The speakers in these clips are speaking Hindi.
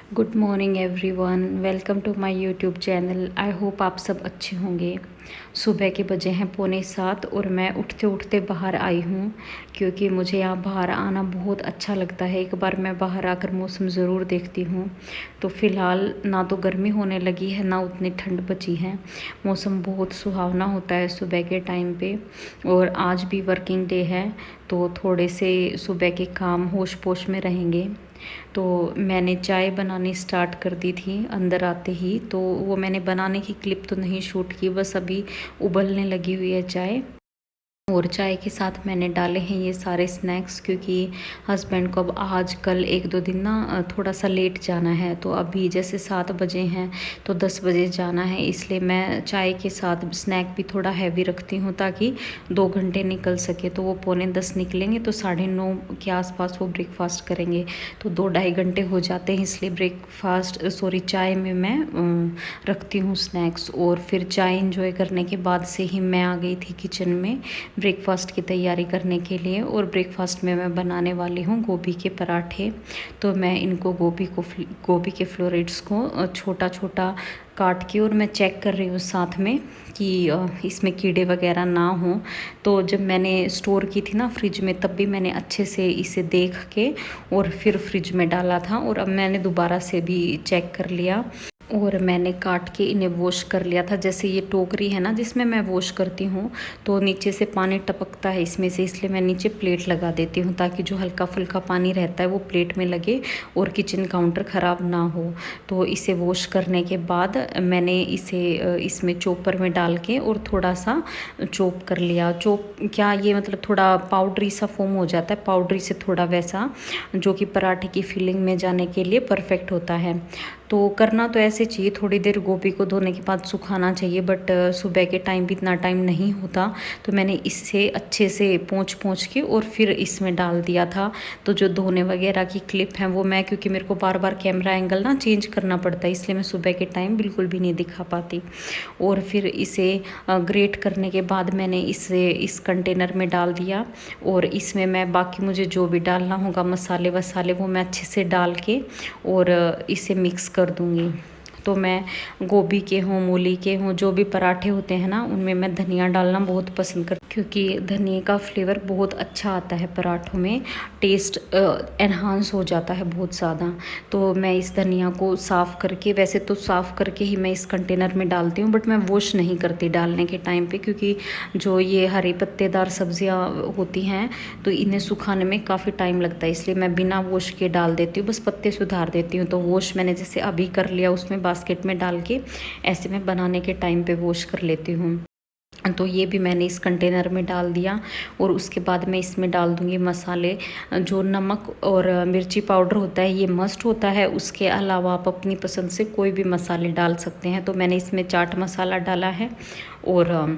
Good morning everyone, welcome to my YouTube channel. I hope आप सब अच्छे होंगे। सुबह के बजे हैं 6:45 और मैं उठते उठते बाहर आई हूँ क्योंकि मुझे यहाँ बाहर आना बहुत अच्छा लगता है। एक बार मैं बाहर आकर मौसम ज़रूर देखती हूँ। तो फ़िलहाल ना तो गर्मी होने लगी है ना उतनी ठंड बची है। मौसम बहुत सुहावना होता है सुबह के टाइम पे। और आज भी वर्किंग डे है तो थोड़े से सुबह के काम होश पोश में रहेंगे। तो मैंने चाय बनानी स्टार्ट कर दी थी अंदर आते ही। तो वो मैंने बनाने की क्लिप तो नहीं शूट की, बस अभी उबलने लगी हुई है चाय। और चाय के साथ मैंने डाले हैं ये सारे स्नैक्स क्योंकि हस्बैंड को अब आज कल एक दो दिन ना थोड़ा सा लेट जाना है। तो अभी जैसे 7 बजे हैं तो 10 बजे जाना है, इसलिए मैं चाय के साथ स्नैक भी थोड़ा हैवी रखती हूँ ताकि 2 घंटे निकल सके। तो वो 9:45 निकलेंगे तो 9:30 के आसपास वो ब्रेकफास्ट करेंगे। तो 2-2.5 घंटे हो जाते हैं, इसलिए चाय में मैं रखती हूँ स्नैक्स। और फिर चाय इंजॉय करने के बाद से ही मैं आ गई थी किचन में ब्रेकफास्ट की तैयारी करने के लिए। और ब्रेकफास्ट में मैं बनाने वाली हूँ गोभी के पराठे। तो मैं इनको गोभी के फ्लोरेट्स को छोटा छोटा काट के और मैं चेक कर रही हूँ साथ में कि इसमें कीड़े वगैरह ना हों। तो जब मैंने स्टोर की थी ना फ्रिज में, तब भी मैंने अच्छे से इसे देख के और फिर फ्रिज में डाला था। और अब मैंने दोबारा से भी चेक कर लिया और मैंने काट के इन्हें वॉश कर लिया था। जैसे ये टोकरी है ना जिसमें मैं वॉश करती हूँ, तो नीचे से पानी टपकता है इसमें से, इसलिए मैं नीचे प्लेट लगा देती हूँ ताकि जो हल्का फुल्का पानी रहता है वो प्लेट में लगे और किचन काउंटर ख़राब ना हो। तो इसे वॉश करने के बाद मैंने इसे इसमें चॉपर में डाल के और थोड़ा सा चॉप कर लिया। चॉप क्या, ये मतलब थोड़ा पाउडरी सा फॉर्म हो जाता है, पाउडरी से थोड़ा वैसा, जो कि पराठे की फिलिंग में जाने के लिए परफेक्ट होता है। तो करना तो ऐसे चाहिए, थोड़ी देर गोभी को धोने के बाद सुखाना चाहिए, बट सुबह के टाइम भी इतना टाइम नहीं होता। तो मैंने इससे अच्छे से पोंछ के और फिर इसमें डाल दिया था। तो जो धोने वगैरह की क्लिप हैं वो मैं, क्योंकि मेरे को बार बार कैमरा एंगल ना चेंज करना पड़ता है, इसलिए मैं सुबह के टाइम बिल्कुल भी नहीं दिखा पाती। और फिर इसे ग्रेट करने के बाद मैंने इसे इस कंटेनर में डाल दिया। और इसमें मैं बाकी मुझे जो भी डालना होगा मसाले वसाले वो मैं अच्छे से डाल के और इसे मिक्स कर दूंगी। तो मैं गोभी के हों, मूली के हों, जो भी पराठे होते हैं ना, उनमें मैं धनिया डालना बहुत पसंद करती हूँ क्योंकि धनिया का फ्लेवर बहुत अच्छा आता है पराठों में, टेस्ट एनहांस हो जाता है बहुत ज़्यादा। तो मैं इस धनिया को साफ़ करके, वैसे तो साफ़ करके ही मैं इस कंटेनर में डालती हूँ, बट मैं वॉश नहीं करती डालने के टाइम पे, क्योंकि जो ये हरी पत्तेदार सब्जियाँ होती हैं तो इन्हें सुखाने में काफ़ी टाइम लगता है, इसलिए मैं बिना वॉश के डाल देती हूँ, बस पत्ते सुधार देती हूँ। तो वॉश मैंने जैसे अभी कर लिया, उसमें बास्केट में डाल के ऐसे मैं बनाने के टाइम पे वॉश कर लेती हूँ। तो ये भी मैंने इस कंटेनर में डाल दिया। और उसके बाद मैं इसमें डाल दूँगी मसाले। जो नमक और मिर्ची पाउडर होता है ये मस्ट होता है, उसके अलावा आप अपनी पसंद से कोई भी मसाले डाल सकते हैं। तो मैंने इसमें चाट मसाला डाला है और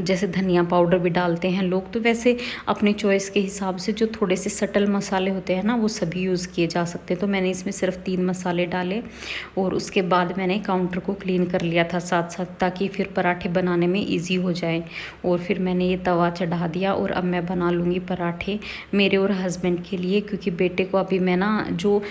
जैसे धनिया पाउडर भी डालते हैं लोग, तो वैसे अपनी चॉइस के हिसाब से जो थोड़े से सटल मसाले होते हैं ना वो सभी यूज़ किए जा सकते हैं। तो मैंने इसमें सिर्फ 3 मसाले डाले और उसके बाद मैंने काउंटर को क्लीन कर लिया था साथ साथ, ताकि फिर पराठे बनाने में इजी हो जाए। और फिर मैंने ये तवा चढ़ा दिया और अब मैं बना लूँगी पराठे मेरे और हस्बैंड के लिए, क्योंकि बेटे को अभी मैं ना जो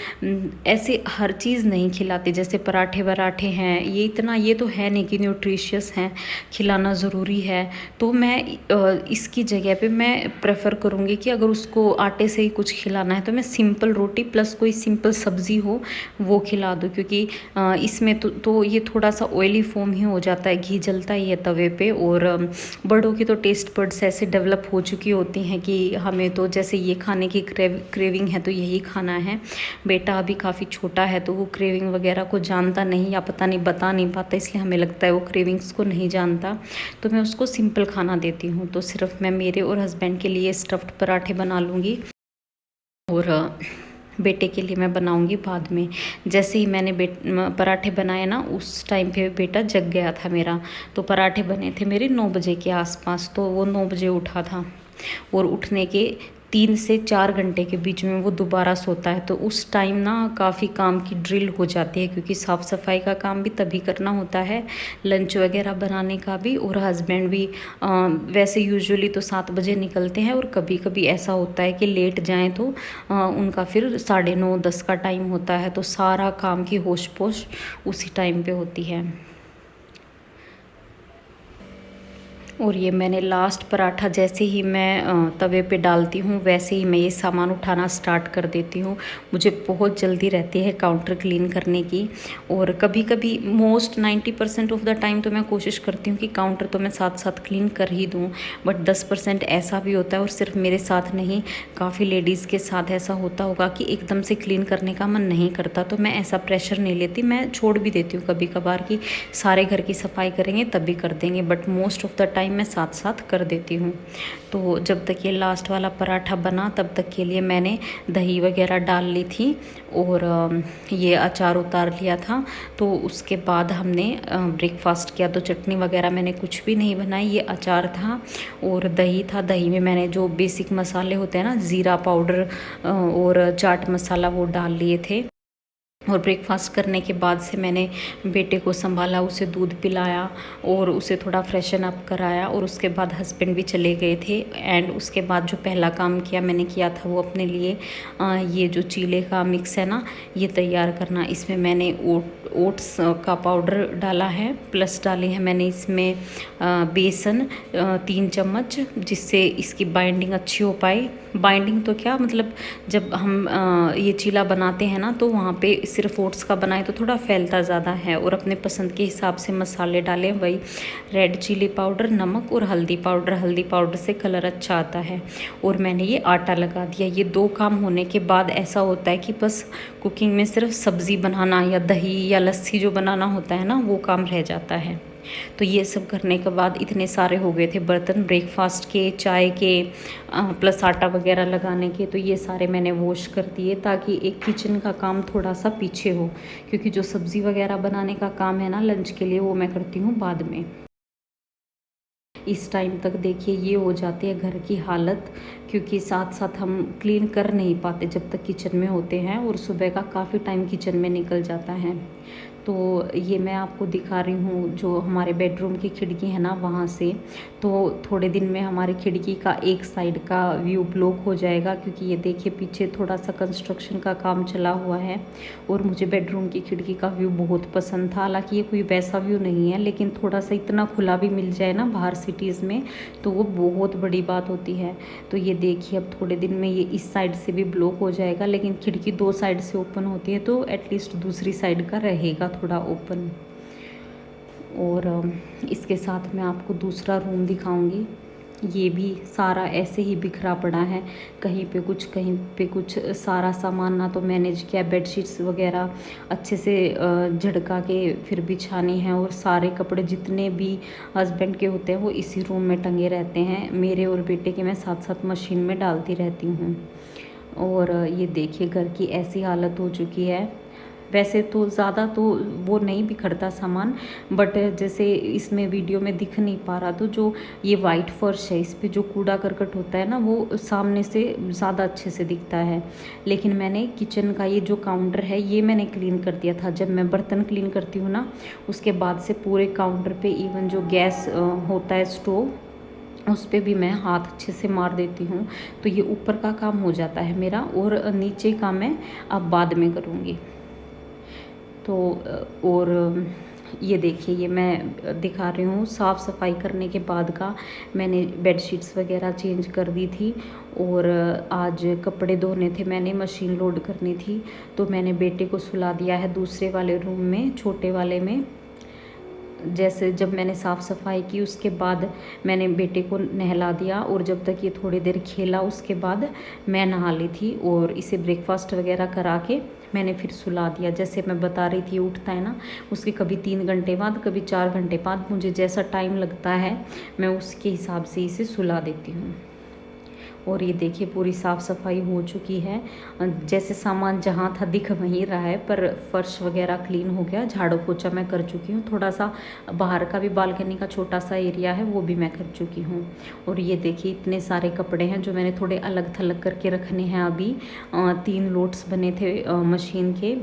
ऐसे हर चीज़ नहीं खिलाती, जैसे पराठे वराठे हैं ये इतना, ये तो है नहीं कि न्यूट्रिशियस हैं, खिलाना ज़रूरी है। तो मैं इसकी जगह पे मैं प्रेफर करूँगी कि अगर उसको आटे से ही कुछ खिलाना है तो मैं सिंपल रोटी प्लस कोई सिंपल सब्ज़ी हो वो खिला दूँ, क्योंकि इसमें तो ये थोड़ा सा ऑयली फॉर्म ही हो जाता है, घी जलता ही है तवे पे। और बड़ों की तो टेस्ट बड्स ऐसे डेवलप हो चुकी होती हैं कि हमें तो जैसे ये खाने की क्रेविंग है तो यही खाना है। बेटा अभी काफ़ी छोटा है तो वो क्रेविंग वगैरह को जानता नहीं, या पता नहीं बता नहीं पाता, इसलिए हमें लगता है वो क्रेविंग्स को नहीं जानता। तो मैं उसको सिंपल खाना देती हूँ। तो सिर्फ मैं मेरे और हस्बैंड के लिए स्टफ़्ड पराठे बना लूँगी और बेटे के लिए मैं बनाऊँगी बाद में। जैसे ही मैंने पराठे बनाए ना, उस टाइम पे बेटा जग गया था मेरा। तो पराठे बने थे मेरे 9 बजे के आसपास, तो वो 9 बजे उठा था और उठने के 3 से 4 घंटे के बीच में वो दोबारा सोता है। तो उस टाइम ना काफ़ी काम की ड्रिल हो जाती है, क्योंकि साफ़ सफाई का काम भी तभी करना होता है, लंच वगैरह बनाने का भी। और हस्बैंड भी वैसे यूजुअली तो 7 बजे निकलते हैं, और कभी कभी ऐसा होता है कि लेट जाएं तो उनका फिर 9:30-10 का टाइम होता है। तो सारा काम की होश पोश उसी टाइम पे होती है। और ये मैंने लास्ट पराठा जैसे ही मैं तवे पे डालती हूँ वैसे ही मैं ये सामान उठाना स्टार्ट कर देती हूँ। मुझे बहुत जल्दी रहती है काउंटर क्लीन करने की, और कभी कभी मोस्ट 90% ऑफ द टाइम तो मैं कोशिश करती हूँ कि काउंटर तो मैं साथ साथ क्लीन कर ही दूँ, बट 10% ऐसा भी होता है, और सिर्फ मेरे साथ नहीं, काफ़ी लेडीज़ के साथ ऐसा होता होगा कि एकदम से क्लीन करने का मन नहीं करता। तो मैं ऐसा प्रेशर नहीं लेती, मैं छोड़ भी देती हूँ कभी कभार कि सारे घर की सफाई करेंगे तभी कर देंगे, but most of the time मैं साथ साथ कर देती हूँ। तो जब तक ये लास्ट वाला पराठा बना तब तक के लिए मैंने दही वगैरह डाल ली थी, और ये अचार उतार लिया था। तो उसके बाद हमने ब्रेकफास्ट किया। तो चटनी वगैरह मैंने कुछ भी नहीं बनाई, ये अचार था और दही था। दही में मैंने जो बेसिक मसाले होते हैं ना, ज़ीरा पाउडर और चाट मसाला, वो डाल लिए थे। और ब्रेकफास्ट करने के बाद से मैंने बेटे को संभाला, उसे दूध पिलाया और उसे थोड़ा फ्रेशन अप कराया, और उसके बाद हस्बैंड भी चले गए थे। एंड उसके बाद जो पहला काम मैंने किया था वो अपने लिए ये जो चीले का मिक्स है ना, ये तैयार करना। इसमें मैंने ओट्स का पाउडर डाला है, प्लस डाली है मैंने इसमें बेसन 3 चम्मच, जिससे इसकी बाइंडिंग अच्छी हो पाए। बाइंडिंग तो क्या मतलब, जब हम ये चीला बनाते हैं ना तो वहाँ पे सिर्फ ओट्स का बनाए तो थोड़ा फैलता ज़्यादा है। और अपने पसंद के हिसाब से मसाले डालें, वही रेड चिली पाउडर, नमक और हल्दी पाउडर। हल्दी पाउडर से कलर अच्छा आता है। और मैंने ये आटा लगा दिया। ये 2 काम होने के बाद ऐसा होता है कि बस कुकिंग में सिर्फ सब्ज़ी बनाना या दही या लस्सी जो बनाना होता है ना, वो काम रह जाता है। तो ये सब करने के बाद इतने सारे हो गए थे बर्तन, ब्रेकफास्ट के, चाय के, प्लस आटा वगैरह लगाने के। तो ये सारे मैंने वॉश कर दिए, ताकि एक किचन का काम थोड़ा सा पीछे हो, क्योंकि जो सब्ज़ी वगैरह बनाने का काम है ना लंच के लिए, वो मैं करती हूँ बाद में। इस टाइम तक देखिए ये हो जाती है घर की हालत, क्योंकि साथ साथ हम क्लीन कर नहीं पाते जब तक किचन में होते हैं, और सुबह का काफ़ी टाइम किचन में निकल जाता है। तो ये मैं आपको दिखा रही हूँ जो हमारे बेडरूम की खिड़की है ना, वहाँ से। तो थोड़े दिन में हमारी खिड़की का एक साइड का व्यू ब्लॉक हो जाएगा, क्योंकि ये देखिए पीछे थोड़ा सा कंस्ट्रक्शन का काम चला हुआ है। और मुझे बेडरूम की खिड़की का व्यू बहुत पसंद था। हालांकि ये कोई वैसा व्यू नहीं है, लेकिन थोड़ा सा इतना खुला भी मिल जाए ना बाहर सिटीज़ में, तो वो बहुत बड़ी बात होती है। तो ये देखिए अब थोड़े दिन में ये इस साइड से भी ब्लॉक हो जाएगा, लेकिन खिड़की 2 साइड से ओपन होती है, तो एटलीस्ट दूसरी साइड का रहेगा थोड़ा ओपन। और इसके साथ मैं आपको दूसरा रूम दिखाऊंगी। ये भी सारा ऐसे ही बिखरा पड़ा है, कहीं पे कुछ कहीं पे कुछ। सारा सामान ना तो मैनेज किया, बेडशीट्स वगैरह अच्छे से झड़का के फिर बिछानी है। और सारे कपड़े जितने भी हस्बैंड के होते हैं वो इसी रूम में टंगे रहते हैं। मेरे और बेटे के मैं साथ साथ मशीन में डालती रहती हूँ। और ये देखिए घर की ऐसी हालत हो चुकी है। वैसे तो ज़्यादा तो वो नहीं बिखरता सामान, बट जैसे इसमें वीडियो में दिख नहीं पा रहा, तो जो ये वाइट फर्श है इस पे जो कूड़ा करकट होता है ना, वो सामने से ज़्यादा अच्छे से दिखता है। लेकिन मैंने किचन का ये जो काउंटर है ये मैंने क्लीन कर दिया था। जब मैं बर्तन क्लीन करती हूँ ना, उसके बाद से पूरे काउंटर पे, इवन जो गैस होता है स्टोव, उस पर भी मैं हाथ अच्छे से मार देती हूँ। तो ये ऊपर का काम हो जाता है मेरा, और नीचे का मैं अब बाद में करूँगी। तो और ये देखिए ये मैं दिखा रही हूँ साफ़ सफाई करने के बाद का। मैंने बेडशीट्स वगैरह चेंज कर दी थी, और आज कपड़े धोने थे, मैंने मशीन लोड करनी थी। तो मैंने बेटे को सुला दिया है दूसरे वाले रूम में, छोटे वाले में। जैसे जब मैंने साफ़ सफाई की उसके बाद मैंने बेटे को नहला दिया, और जब तक ये थोड़ी देर खेला उसके बाद मैं नहा ली थी, और इसे ब्रेकफास्ट वगैरह करा के मैंने फिर सुला दिया। जैसे मैं बता रही थी, उठता है ना, उसके कभी 3 घंटे बाद, कभी 4 घंटे बाद, मुझे जैसा टाइम लगता है मैं उसके हिसाब से इसे सुला देती हूँ। और ये देखिए पूरी साफ़ सफाई हो चुकी है। जैसे सामान जहाँ था दिख वहीं रहा है, पर फर्श वगैरह क्लीन हो गया, झाड़ू पोछा मैं कर चुकी हूँ। थोड़ा सा बाहर का भी बालकनी का छोटा सा एरिया है वो भी मैं कर चुकी हूँ। और ये देखिए इतने सारे कपड़े हैं जो मैंने थोड़े अलग थलग करके रखने हैं अभी। 3 लोड्स बने थे मशीन के,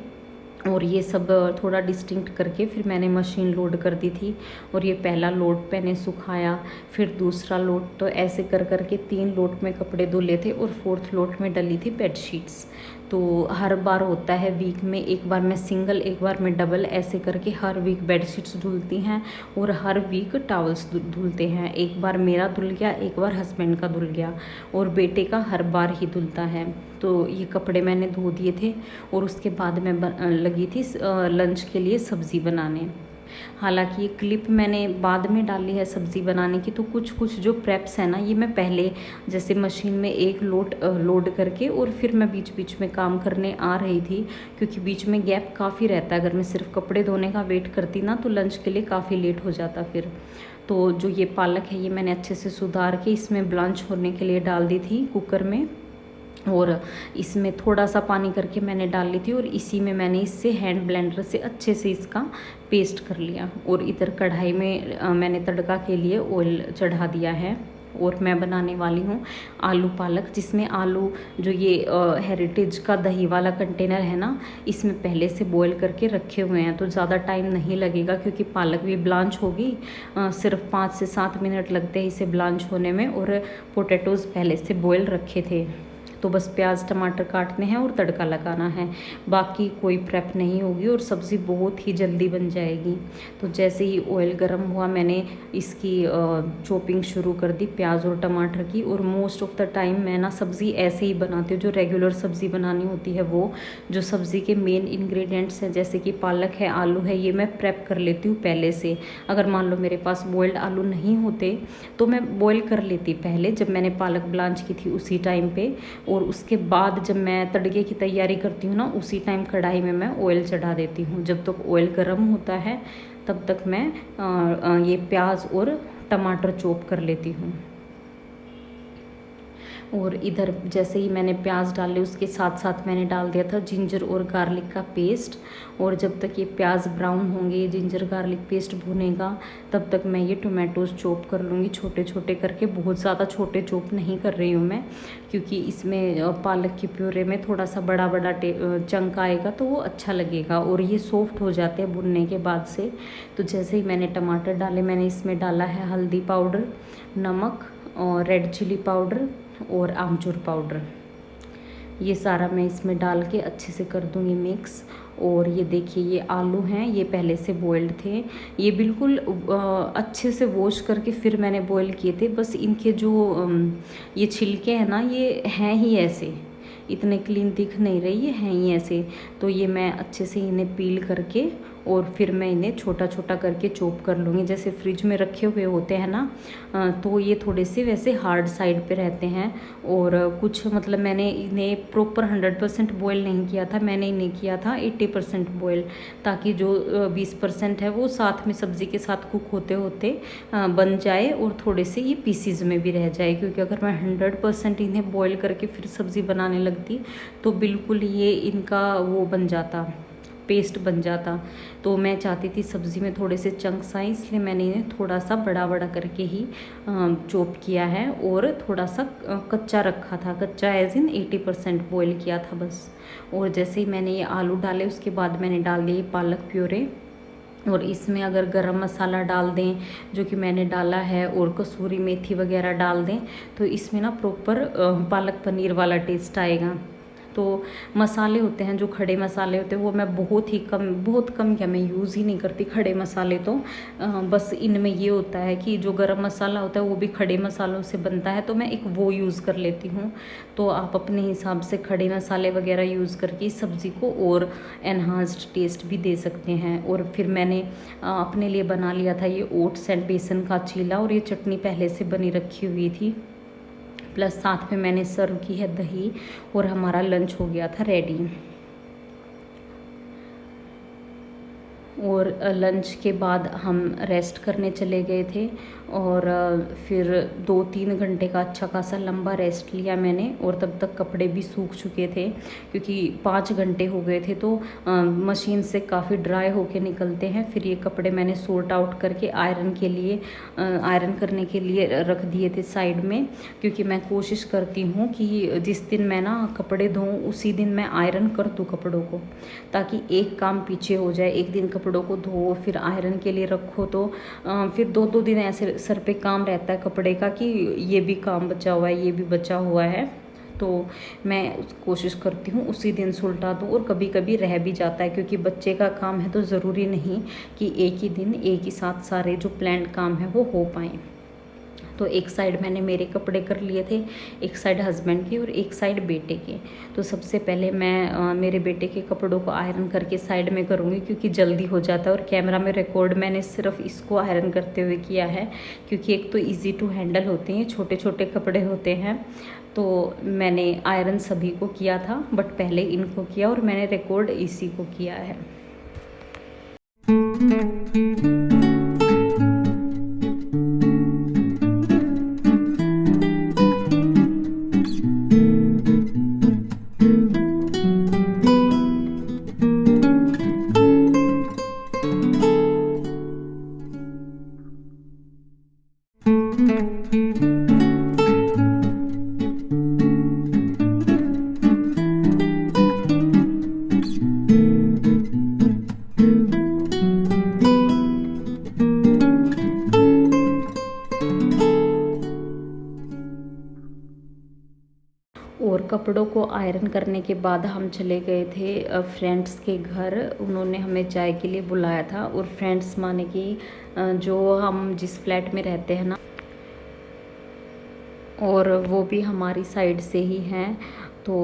और ये सब थोड़ा डिस्टिंक्ट करके फिर मैंने मशीन लोड कर दी थी। और ये पहला लोड मैंने सुखाया, फिर दूसरा लोड, तो ऐसे कर करके 3 लोड में कपड़े धुले थे और 4th लोड में डली थी बेडशीट्स। तो हर बार होता है वीक में एक बार मैं सिंगल, एक बार मैं डबल, ऐसे करके हर वीक बेडशीट्स धुलती हैं और हर वीक टॉवल्स धुलते हैं। एक बार मेरा धुल गया, एक बार हस्बैंड का धुल गया, और बेटे का हर बार ही धुलता है। तो ये कपड़े मैंने धो दिए थे और उसके बाद मैं लगी थी लंच के लिए सब्ज़ी बनाने। हालांकि ये क्लिप मैंने बाद में डाली है सब्ज़ी बनाने की, तो कुछ कुछ जो प्रेप्स है ना ये मैं पहले जैसे मशीन में एक लोड करके और फिर मैं बीच बीच में काम करने आ रही थी, क्योंकि बीच में गैप काफ़ी रहता है। अगर मैं सिर्फ कपड़े धोने का वेट करती ना तो लंच के लिए काफ़ी लेट हो जाता फिर। तो जो ये पालक है ये मैंने अच्छे से सुधार के इसमें ब्लांच होने के लिए डाल दी थी कुकर में, और इसमें थोड़ा सा पानी करके मैंने डाल ली थी, और इसी में मैंने इससे हैंड ब्लेंडर से अच्छे से इसका पेस्ट कर लिया। और इधर कढ़ाई में मैंने तड़का के लिए ऑयल चढ़ा दिया है, और मैं बनाने वाली हूँ आलू पालक, जिसमें आलू जो ये हेरिटेज का दही वाला कंटेनर है ना, इसमें पहले से बॉईल करके रखे हुए हैं, तो ज़्यादा टाइम नहीं लगेगा क्योंकि पालक भी ब्लांच होगी। सिर्फ 5 से 7 मिनट लगते हैं इसे ब्लांच होने में, और पोटैटोज़ पहले से बॉईल रखे थे। तो बस प्याज टमाटर काटने हैं और तड़का लगाना है, बाकी कोई प्रेप नहीं होगी और सब्ज़ी बहुत ही जल्दी बन जाएगी। तो जैसे ही ऑयल गर्म हुआ मैंने इसकी चॉपिंग शुरू कर दी प्याज और टमाटर की। और मोस्ट ऑफ द टाइम मैं ना सब्ज़ी ऐसे ही बनाती हूँ, जो रेगुलर सब्ज़ी बनानी होती है वो, जो सब्ज़ी के मेन इंग्रेडिएंट्स हैं जैसे कि पालक है, आलू है, ये मैं प्रेप कर लेती हूँ पहले से। अगर मान लो मेरे पास बॉइल्ड आलू नहीं होते तो मैं बॉईल कर लेती पहले, जब मैंने पालक ब्लांच की थी उसी टाइम पे। और उसके बाद जब मैं तड़के की तैयारी करती हूँ ना, उसी टाइम कढ़ाई में मैं ऑयल चढ़ा देती हूँ। जब तक ऑयल गर्म होता है तब तक मैं ये प्याज और टमाटर चॉप कर लेती हूँ। और इधर जैसे ही मैंने प्याज डाले उसके साथ साथ मैंने डाल दिया था जिंजर और गार्लिक का पेस्ट। और जब तक ये प्याज ब्राउन होंगे, जिंजर गार्लिक पेस्ट भुनेगा, तब तक मैं ये टोमेटोज़ चॉप कर लूँगी छोटे छोटे करके। बहुत ज़्यादा छोटे चॉप नहीं कर रही हूँ मैं, क्योंकि इसमें पालक की प्यूरे में थोड़ा सा बड़ा बड़ा चंक आएगा तो वो अच्छा लगेगा, और ये सॉफ्ट हो जाते हैं भुनने के बाद से। तो जैसे ही मैंने टमाटर डाले, मैंने इसमें डाला है हल्दी पाउडर, नमक और रेड चिली पाउडर और आमचूर पाउडर। ये सारा मैं इसमें डाल के अच्छे से कर दूँगी मिक्स। और ये देखिए ये आलू हैं, ये पहले से बॉइल्ड थे, ये बिल्कुल अच्छे से वॉश करके फिर मैंने बॉईल किए थे। बस इनके जो ये छिलके हैं ना, ये हैं ही ऐसे, इतने क्लीन दिख नहीं रही, ये हैं ही ऐसे। तो ये मैं अच्छे से इन्हें पील करके और फिर मैं इन्हें छोटा छोटा करके चॉप कर लूँगी। जैसे फ्रिज में रखे हुए होते हैं ना, तो ये थोड़े से वैसे हार्ड साइड पे रहते हैं। और कुछ मतलब मैंने इन्हें प्रॉपर 100% बॉयल नहीं किया था, मैंने इन्हें किया था 80% बॉयल, ताकि जो 20% है वो साथ में सब्ज़ी के साथ कुक होते होते बन जाए और थोड़े से ये पीसीज में भी रह जाए। क्योंकि अगर मैं 100% इन्हें बॉयल करके फिर सब्ज़ी बनाने लगती तो बिल्कुल ये इनका वो बन जाता, पेस्ट बन जाता। तो मैं चाहती थी सब्ज़ी में थोड़े से चंक्स आए, इसलिए मैंने इन्हें थोड़ा सा बड़ा बड़ा करके ही चॉप किया है। और थोड़ा सा कच्चा रखा था, कच्चा एज इन 80% बॉयल किया था बस। और जैसे ही मैंने ये आलू डाले उसके बाद मैंने डाल दिए पालक प्यूरे। और इसमें अगर गरम मसाला डाल दें जो कि मैंने डाला है, और कसूरी मेथी वगैरह डाल दें, तो इसमें ना प्रॉपर पालक पनीर वाला टेस्ट आएगा। तो मसाले होते हैं जो खड़े मसाले होते हैं वो मैं बहुत कम क्या मैं यूज़ ही नहीं करती खड़े मसाले। तो बस इनमें ये होता है कि जो गरम मसाला होता है वो भी खड़े मसालों से बनता है, तो मैं एक वो यूज़ कर लेती हूँ। तो आप अपने हिसाब से खड़े मसाले वगैरह यूज़ करके इस सब्ज़ी को और एनहांस्ड टेस्ट भी दे सकते हैं। और फिर मैंने अपने लिए बना लिया था ये ओट्स एंड बेसन का चीला, और ये चटनी पहले से बनी रखी हुई थी, प्लस साथ में मैंने सर्व की है दही, और हमारा लंच हो गया था रेडी। और लंच के बाद हम रेस्ट करने चले गए थे। और फिर 2-3 घंटे का अच्छा खासा लंबा रेस्ट लिया मैंने, और तब तक कपड़े भी सूख चुके थे क्योंकि 5 घंटे हो गए थे। तो मशीन से काफ़ी ड्राई होके निकलते हैं। फिर ये कपड़े मैंने सॉर्ट आउट करके आयरन करने के लिए रख दिए थे साइड में, क्योंकि मैं कोशिश करती हूँ कि जिस दिन मैं ना कपड़े धोऊँ उसी दिन मैं आयरन कर दूँ कपड़ों को, ताकि एक काम पीछे हो जाए। एक दिन कपड़ों को धो फिर आयरन के लिए रखो तो फिर 2-2 दिन ऐसे सर पे काम रहता है कपड़े का कि ये भी काम बचा हुआ है, ये भी बचा हुआ है। तो मैं कोशिश करती हूँ उसी दिन सुलटा दूँ, और कभी कभी रह भी जाता है क्योंकि बच्चे का काम है तो ज़रूरी नहीं कि एक ही दिन एक ही साथ सारे जो प्लान्ड काम है वो हो पाएँ। तो एक साइड मैंने मेरे कपड़े कर लिए थे, एक साइड हस्बैंड के और एक साइड बेटे के। तो सबसे पहले मैं मेरे बेटे के कपड़ों को आयरन करके साइड में करूँगी क्योंकि जल्दी हो जाता है। और कैमरा में रिकॉर्ड मैंने सिर्फ इसको आयरन करते हुए किया है क्योंकि एक तो ईज़ी टू हैंडल होते हैं, छोटे छोटे कपड़े होते हैं। तो मैंने आयरन सभी को किया था, बट पहले इनको किया और मैंने रिकॉर्ड इसी को किया है। और कपड़ों को आयरन करने के बाद हम चले गए थे फ्रेंड्स के घर। उन्होंने हमें चाय के लिए बुलाया था, और फ्रेंड्स माने कि जो हम जिस फ्लैट में रहते हैं ना, और वो भी हमारी साइड से ही हैं। तो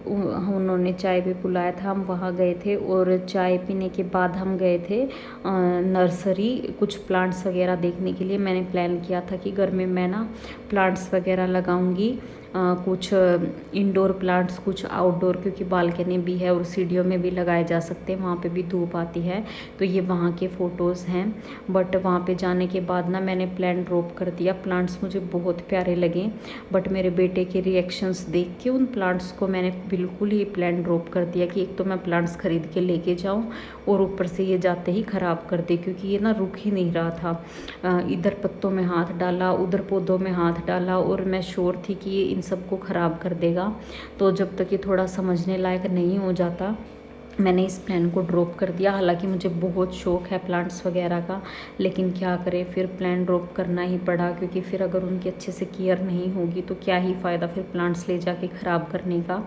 उन्होंने चाय भी बुलाया था, हम वहाँ गए थे। और चाय पीने के बाद हम गए थे नर्सरी कुछ प्लांट्स वगैरह देखने के लिए। मैंने प्लान किया था कि घर में मैं ना प्लांट्स वगैरह लगाऊंगी, कुछ इंडोर प्लांट्स कुछ आउटडोर, क्योंकि बालकनी भी है और सीढ़ियों में भी लगाए जा सकते हैं, वहाँ पे भी धूप आती है। तो ये वहाँ के फ़ोटोज़ हैं। बट वहाँ पे जाने के बाद ना मैंने प्लान ड्रॉप कर दिया। प्लांट्स मुझे बहुत प्यारे लगे, बट मेरे बेटे के रिएक्शंस देख के उन प्लांट्स को मैंने बिल्कुल ही प्लान ड्रॉप कर दिया कि एक तो मैं प्लांट्स खरीद के लेके जाऊँ और ऊपर से ये जाते ही ख़राब कर दे, क्योंकि ये ना रुक ही नहीं रहा था। इधर पत्तों में हाथ डाला, उधर पौधों में हाथ डाला, और मैं श्योर थी कि ये इन सबको ख़राब कर देगा। तो जब तक ये थोड़ा समझने लायक नहीं हो जाता, मैंने इस प्लान को ड्रॉप कर दिया। हालांकि मुझे बहुत शौक है प्लांट्स वगैरह का, लेकिन क्या करें, फिर प्लान ड्रॉप करना ही पड़ा, क्योंकि फिर अगर उनकी अच्छे से केयर नहीं होगी तो क्या ही फ़ायदा फिर प्लांट्स ले जाके ख़राब करने का।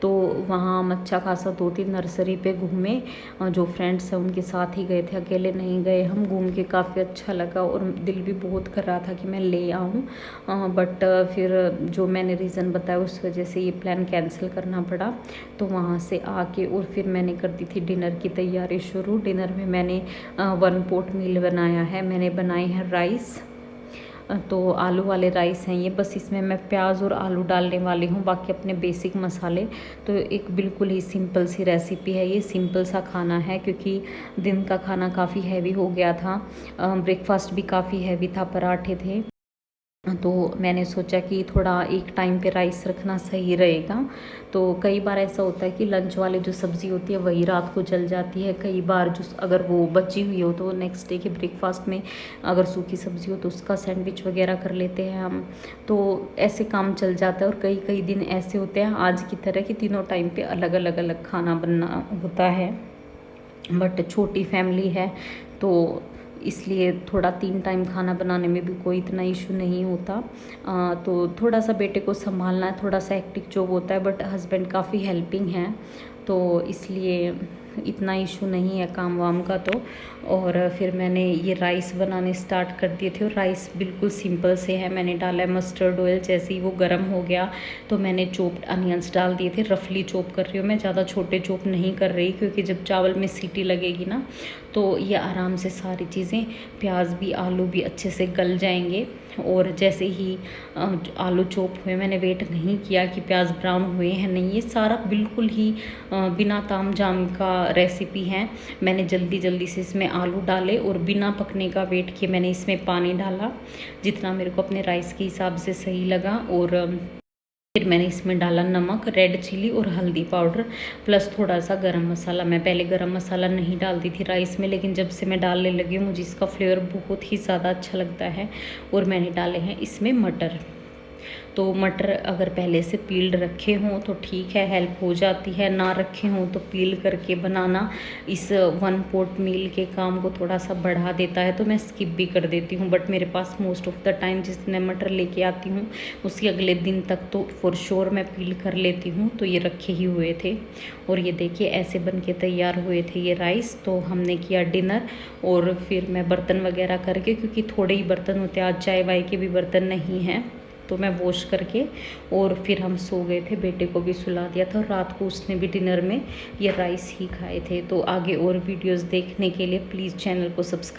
तो वहाँ हम अच्छा खासा 2-3 नर्सरी पे घूमे, जो फ्रेंड्स हैं उनके साथ ही गए थे, अकेले नहीं गए हम। घूम के काफ़ी अच्छा लगा और दिल भी बहुत कर रहा था कि मैं ले आऊँ, बट फिर जो मैंने रीज़न बताया उस वजह से ये प्लान कैंसिल करना पड़ा। तो वहाँ से आके और फिर मैंने कर दी थी डिनर की तैयारी शुरू। डिनर में मैंने 1 पॉट मील बनाया है। मैंने बनाए हैं राइस, तो आलू वाले राइस हैं ये। बस इसमें मैं प्याज और आलू डालने वाली हूँ, बाकी अपने बेसिक मसाले। तो एक बिल्कुल ही सिंपल सी रेसिपी है ये, सिंपल सा खाना है, क्योंकि दिन का खाना काफ़ी हैवी हो गया था। ब्रेकफास्ट भी काफ़ी हैवी था, पराठे थे। तो मैंने सोचा कि थोड़ा एक टाइम पे राइस रखना सही रहेगा। तो कई बार ऐसा होता है कि लंच वाली जो सब्ज़ी होती है वही रात को जल जाती है। कई बार जो अगर वो बची हुई हो तो नेक्स्ट डे के ब्रेकफास्ट में अगर सूखी सब्ज़ी हो तो उसका सैंडविच वगैरह कर लेते हैं हम। तो ऐसे काम चल जाता है। और कई कई दिन ऐसे होते हैं आज की तरह कि तीनों टाइम पे अलग अलग खाना बनना होता है। बट छोटी फैमिली है तो इसलिए थोड़ा 3 टाइम खाना बनाने में भी कोई इतना इशू नहीं होता। तो थोड़ा सा बेटे को संभालना है, थोड़ा सा हेक्टिक जॉब होता है, बट हस्बैंड काफ़ी हेल्पिंग हैं, तो इसलिए इतना इशू नहीं है काम वाम का। तो और फिर मैंने ये राइस बनाने स्टार्ट कर दिए थे। और राइस बिल्कुल सिंपल से है। मैंने डाला है मस्टर्ड ऑयल, जैसे ही वो गर्म हो गया तो मैंने चॉप्ड अनियंस डाल दिए थे। रफली चॉप कर रही हूँ मैं, ज़्यादा छोटे चॉप नहीं कर रही, क्योंकि जब चावल में सीटी लगेगी ना तो ये आराम से सारी चीज़ें, प्याज भी आलू भी अच्छे से गल जाएंगे। और जैसे ही आलू चॉप हुए, मैंने वेट नहीं किया कि प्याज ब्राउन हुए हैं नहीं, ये सारा बिल्कुल ही बिना ताम झाम का रेसिपी है। मैंने जल्दी जल्दी से इसमें आलू डाले और बिना पकने का वेट किए मैंने इसमें पानी डाला जितना मेरे को अपने राइस के हिसाब से सही लगा। और फिर मैंने इसमें डाला नमक, रेड चिली और हल्दी पाउडर प्लस थोड़ा सा गरम मसाला। मैं पहले गरम मसाला नहीं डालती थी राइस में, लेकिन जब से मैं डालने लगी हूँ मुझे इसका फ्लेवर बहुत ही ज़्यादा अच्छा लगता है। और मैंने डाले हैं इसमें मटर। तो मटर अगर पहले से पील्ड रखे हों तो ठीक है, हेल्प हो जाती है, ना रखे हों तो पील करके बनाना इस वन पॉट मील के काम को थोड़ा सा बढ़ा देता है, तो मैं स्किप भी कर देती हूँ। बट मेरे पास मोस्ट ऑफ द टाइम जिस दिन मटर लेके आती हूँ उसके अगले दिन तक तो फॉर श्योर मैं पील कर लेती हूँ। तो ये रखे ही हुए थे और ये देखिए ऐसे बन के तैयार हुए थे ये राइस। तो हमने किया डिनर और फिर मैं बर्तन वगैरह करके, क्योंकि थोड़े ही बर्तन होते हैं, आज चाय वाय के भी बर्तन नहीं हैं, तो मैं वॉश करके और फिर हम सो गए थे। बेटे को भी सुला दिया था और रात को उसने भी डिनर में ये राइस ही खाए थे। तो आगे और वीडियोस देखने के लिए प्लीज़ चैनल को सब्सक्राइब